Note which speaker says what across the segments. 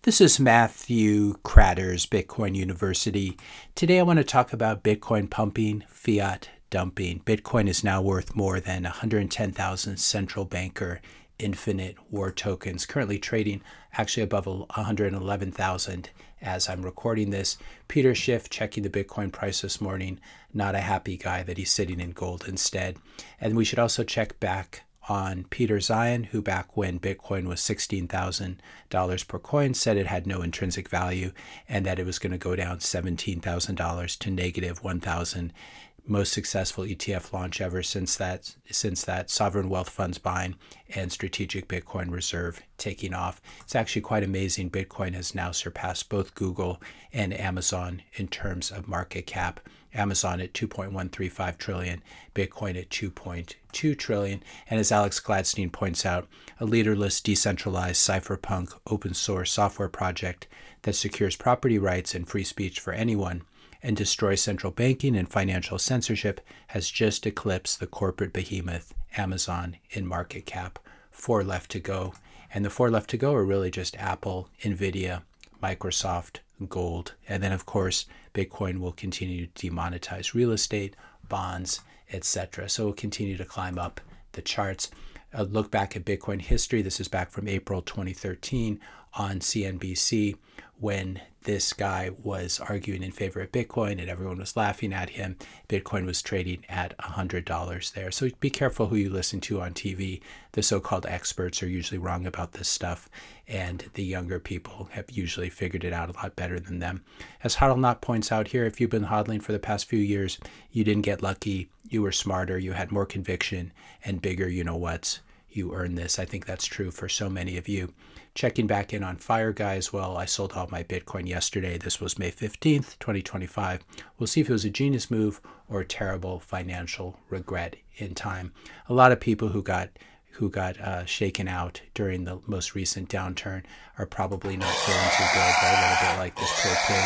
Speaker 1: This is Matthew Kratter's Bitcoin University. Today I want to talk about Bitcoin pumping, fiat dumping. Bitcoin is now worth more than 110,000 central banker infinite war tokens, currently trading actually above 111,000 as I'm recording this. Peter Schiff checking the Bitcoin price this morning. Not a happy guy that he's sitting in gold instead. And we should also check back on Peter Zeihan, who back when Bitcoin was $16,000 per coin said it had no intrinsic value and that it was going to go down $17,000 to negative 1,000. Most successful ETF launch ever since that sovereign wealth funds buying and strategic Bitcoin reserve taking off. It's actually quite amazing. Bitcoin has now surpassed both Google and Amazon in terms of market cap. Amazon at 2.135 trillion, Bitcoin at 2.2 trillion. And as Alex Gladstein points out, a leaderless, decentralized, cypherpunk, open source software project that secures property rights and free speech for anyone and destroys central banking and financial censorship has just eclipsed the corporate behemoth Amazon in market cap. 4 left to go. And the 4 left to go are really just Apple, Nvidia, Microsoft, gold, and then of course Bitcoin will continue to demonetize real estate, bonds, etc. So it will continue to climb up the charts. A look back at Bitcoin history. This is back from April 2013 on CNBC when this guy was arguing in favor of Bitcoin and everyone was laughing at him. Bitcoin was trading at $100 there. So be careful who you listen to on TV. The so-called experts are usually wrong about this stuff, and the younger people have usually figured it out a lot better than them. As hodl points out here, if you've been hodling for the past few years, you didn't get lucky. You were smarter, you had more conviction, and bigger you-know-whats. You earned this. I think that's true for so many of you. Checking back in on Fire Guy as well. I sold all my Bitcoin yesterday. This was May 15th, 2025. We'll see if it was a genius move or a terrible financial regret in time. A lot of people who got shaken out during the most recent downturn are probably not feeling too good. They're a little bit like this poor pig.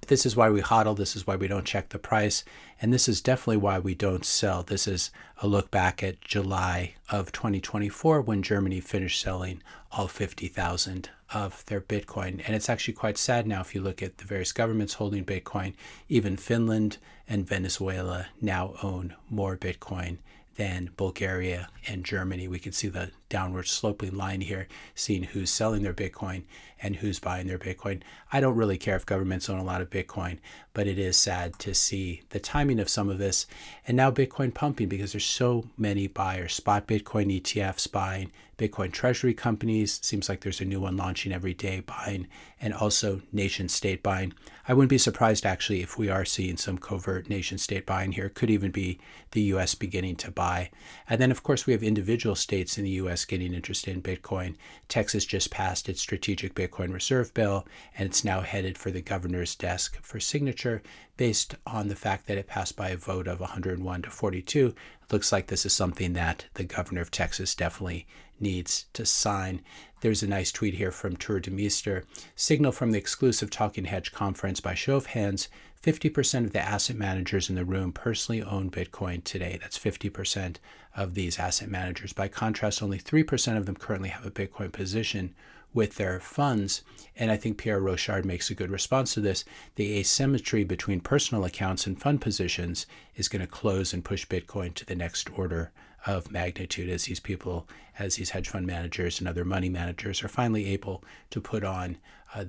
Speaker 1: This is why we hodl. This is why we don't check the price. And this is definitely why we don't sell. This is a look back at July of 2024 when Germany finished selling all 50,000 of their Bitcoin. And it's actually quite sad now if you look at the various governments holding Bitcoin. Even Finland and Venezuela now own more Bitcoin than Bulgaria and Germany. We can see the downward sloping line here, seeing who's selling their Bitcoin and who's buying their Bitcoin. I don't really care if governments own a lot of Bitcoin, but it is sad to see the timing of some of this. And now Bitcoin pumping because there's so many buyers. Spot Bitcoin ETFs buying, Bitcoin treasury companies. Seems like there's a new one launching every day buying, and also nation state buying. I wouldn't be surprised actually if we are seeing some covert nation state buying here. It could even be the US beginning to buy. And then of course we have individual states in the US getting interested in Bitcoin. Texas just passed its strategic Bitcoin reserve bill, and it's now headed for the governor's desk for signature based on the fact that it passed by a vote of 101 to 42. It looks like this is something that the governor of Texas definitely needs to sign. There's a nice tweet here from Tour de Meester. Signal from the exclusive Talking Hedge conference. By show of hands, 50% of the asset managers in the room personally own Bitcoin today. That's 50% of these asset managers. By contrast, only 3% of them currently have a Bitcoin position with their funds. And I think Pierre Rochard makes a good response to this. The asymmetry between personal accounts and fund positions is going to close and push Bitcoin to the next order of magnitude as these hedge fund managers and other money managers are finally able to put on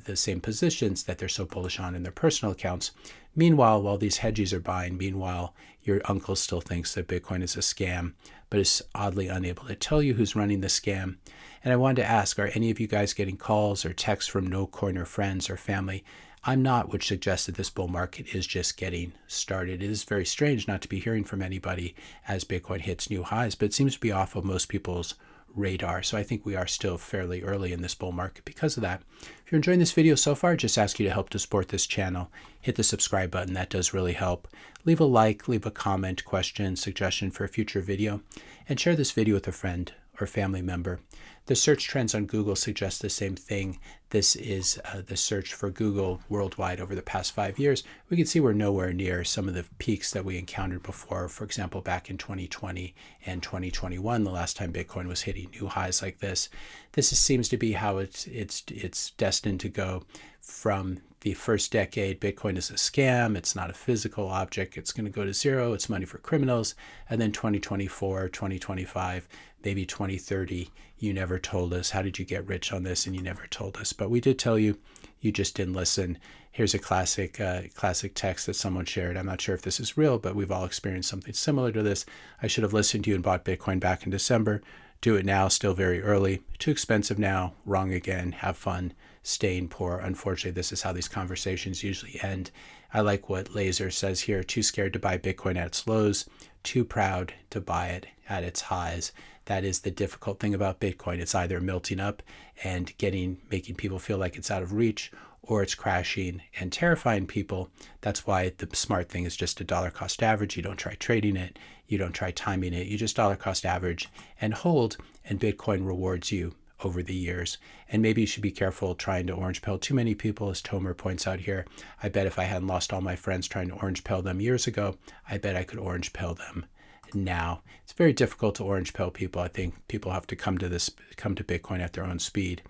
Speaker 1: the same positions that they're so bullish on in their personal accounts. Meanwhile, while these hedgies are buying, your uncle still thinks that Bitcoin is a scam, but is oddly unable to tell you who's running the scam. And I wanted to ask, are any of you guys getting calls or texts from no-coiner friends or family? I'm not, which suggests that this bull market is just getting started. It is very strange not to be hearing from anybody as Bitcoin hits new highs, but it seems to be off of most people's radar. So I think we are still fairly early in this bull market because of that. If you're enjoying this video so far, just ask you to help to support this channel. Hit the subscribe button. That does really help. Leave a like, leave a comment, question, suggestion for a future video, and share this video with a friend or family member. The search trends on Google suggest the same thing. This is the search for Google worldwide over the past 5 years. We can see we're nowhere near some of the peaks that we encountered before. For example, back in 2020 and 2021, the last time Bitcoin was hitting new highs like this. This seems to be how it's destined to go. From the first decade, Bitcoin is a scam. It's not a physical object. It's going to go to zero. It's money for criminals. And then 2024, 2025, maybe 2030, you never told us. How did you get rich on this? And you never told us. But we did tell you. You just didn't listen. Here's a classic text that someone shared. I'm not sure if this is real, but we've all experienced something similar to this. I should have listened to you and bought Bitcoin back in December. Do it now, still very early. Too expensive now. Wrong again. Have fun. Staying poor. Unfortunately, this is how these conversations usually end. I like what Laser says here. Too scared to buy Bitcoin at its lows. Too proud to buy it at its highs. That is the difficult thing about Bitcoin. It's either melting up and making people feel like it's out of reach, or it's crashing and terrifying people. That's why the smart thing is just a dollar cost average. You don't try trading it. You don't try timing it. You just dollar cost average and hold, and Bitcoin rewards you over the years. And maybe you should be careful trying to orange pill too many people, as Tomer points out here. I bet if I hadn't lost all my friends trying to orange pill them years ago, I bet I could orange pill them now. It's very difficult to orange pill people. I think people have to come to Bitcoin at their own speed.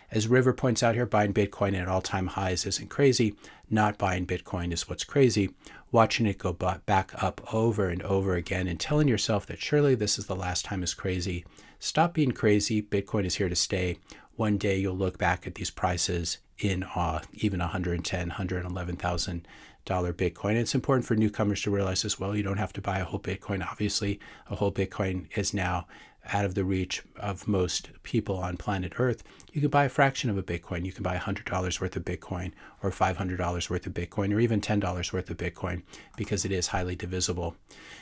Speaker 1: As River points out here, buying Bitcoin at all-time highs isn't crazy. Not buying Bitcoin is what's crazy. Watching it go back up over and over again and telling yourself that surely this is the last time is crazy. Stop being crazy. Bitcoin is here to stay. One day you'll look back at these prices in awe, even $110,000, $111,000 Bitcoin. And it's important for newcomers to realize as well, you don't have to buy a whole Bitcoin. Obviously, a whole Bitcoin is now out of the reach of most people on planet Earth. You can buy a fraction of a Bitcoin. You can buy $100 worth of Bitcoin, or $500 worth of Bitcoin, or even $10 worth of Bitcoin, because it is highly divisible.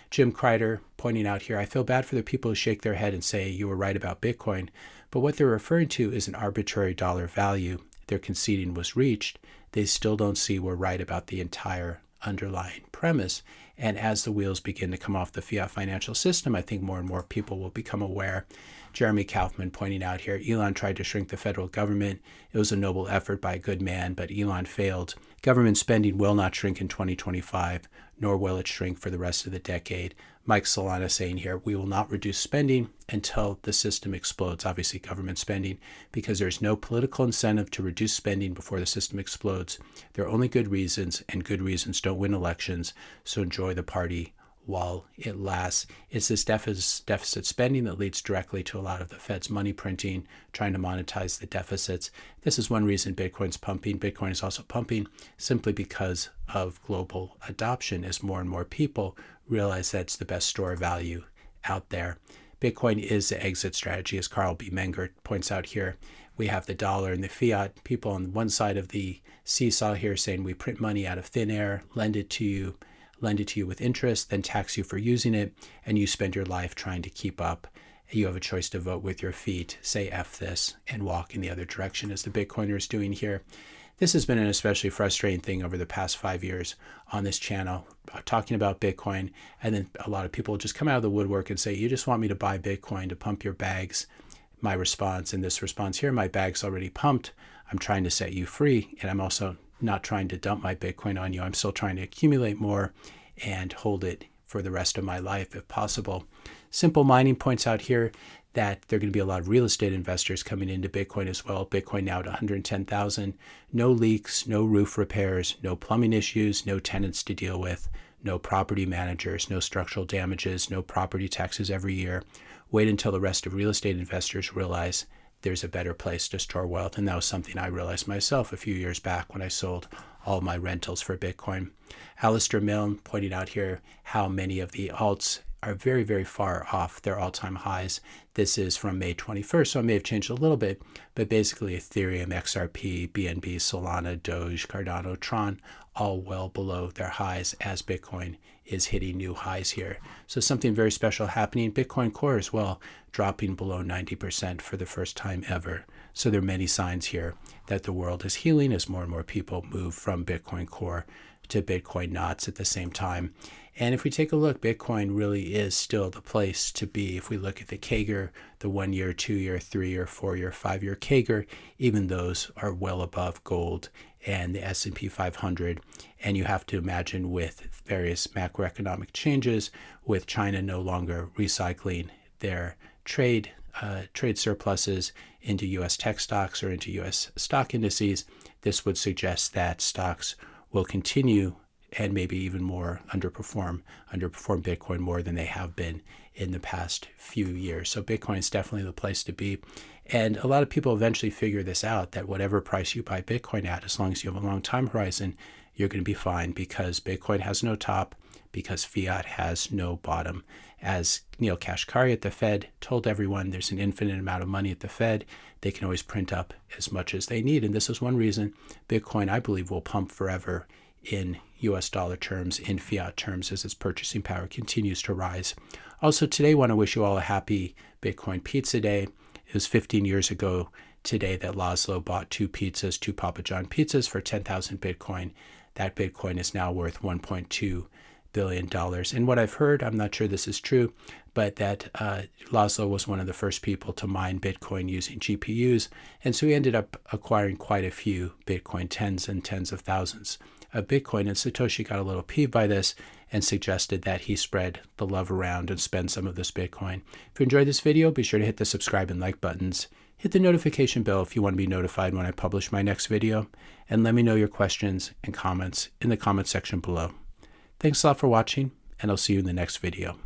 Speaker 1: Jim Kreider pointing out here, I feel bad for the people who shake their head and say you were right about Bitcoin, but what they're referring to is an arbitrary dollar value they're conceding was reached. They still don't see we're right about the entire underlying premise. And as the wheels begin to come off the fiat financial system, I think more and more people will become aware. Jeremy Kaufman pointing out here, Elon tried to shrink the federal government. It was a noble effort by a good man, but Elon failed. Government spending will not shrink in 2025, nor will it shrink for the rest of the decade. Mike Solana saying here, we will not reduce spending until the system explodes, obviously government spending, because there's no political incentive to reduce spending before the system explodes. There are only good reasons, and good reasons don't win elections, so enjoy the party while it lasts. It's this deficit spending that leads directly to a lot of the Fed's money printing, trying to monetize the deficits. This is one reason Bitcoin's pumping. Bitcoin is also pumping simply because of global adoption, as more and more people realize that's the best store of value out there. Bitcoin is the exit strategy, as Carl B. Menger points out here. We have the dollar and the fiat. People on one side of the seesaw here saying we print money out of thin air, lend it to you with interest, then tax you for using it, and you spend your life trying to keep up. You have a choice to vote with your feet, say F this, and walk in the other direction, as the Bitcoiner is doing here. This has been an especially frustrating thing over the past 5 years on this channel, talking about Bitcoin, and then a lot of people just come out of the woodwork and say, you just want me to buy Bitcoin to pump your bags. My response, in this response here, my bag's already pumped. I'm trying to set you free, and I'm also not trying to dump my Bitcoin on you. I'm still trying to accumulate more and hold it for the rest of my life if possible. Simple Mining points out here that there are going to be a lot of real estate investors coming into Bitcoin as well. Bitcoin now at 110,000. No leaks, no roof repairs, no plumbing issues, no tenants to deal with, no property managers, no structural damages, no property taxes every year. Wait until the rest of real estate investors realize there's a better place to store wealth. And that was something I realized myself a few years back when I sold all my rentals for Bitcoin. Alistair Milne pointed out here how many of the alts are very, very far off their all-time highs. This is from May 21st, so it may have changed a little bit, but basically Ethereum, XRP, BNB, Solana, Doge, Cardano, Tron, all well below their highs as Bitcoin is hitting new highs here. So something very special happening. Bitcoin Core as well, dropping below 90% for the first time ever. So there are many signs here that the world is healing as more and more people move from Bitcoin Core to Bitcoin knots at the same time. And if we take a look, Bitcoin really is still the place to be. If we look at the CAGR, the 1 year, 2 year, 3 year, 4 year, 5 year CAGR, even those are well above gold and the S&P 500. And you have to imagine with various macroeconomic changes, with China no longer recycling their trade surpluses into U.S. tech stocks or into U.S. stock indices, this would suggest that stocks will continue and maybe even more underperform Bitcoin more than they have been in the past few years. So Bitcoin is definitely the place to be. And a lot of people eventually figure this out, that whatever price you buy Bitcoin at, as long as you have a long time horizon, you're going to be fine, because Bitcoin has no top, because fiat has no bottom. As Neil Kashkari at the Fed told everyone, there's an infinite amount of money at the Fed. They can always print up as much as they need. And this is one reason Bitcoin, I believe, will pump forever in US dollar terms, in fiat terms, as its purchasing power continues to rise. Also, today I want to wish you all a happy Bitcoin Pizza Day. It was 15 years ago today that Laszlo bought two Papa John pizzas for 10,000 Bitcoin. That Bitcoin is now worth $1.2 billion. And what I've heard, I'm not sure this is true, but that Laszlo was one of the first people to mine Bitcoin using GPUs. And so he ended up acquiring quite a few Bitcoin, tens and tens of thousands of Bitcoin. And Satoshi got a little peeved by this and suggested that he spread the love around and spend some of this Bitcoin. If you enjoyed this video, be sure to hit the subscribe and like buttons. Hit the notification bell if you want to be notified when I publish my next video. And let me know your questions and comments in the comment section below. Thanks a lot for watching, and I'll see you in the next video.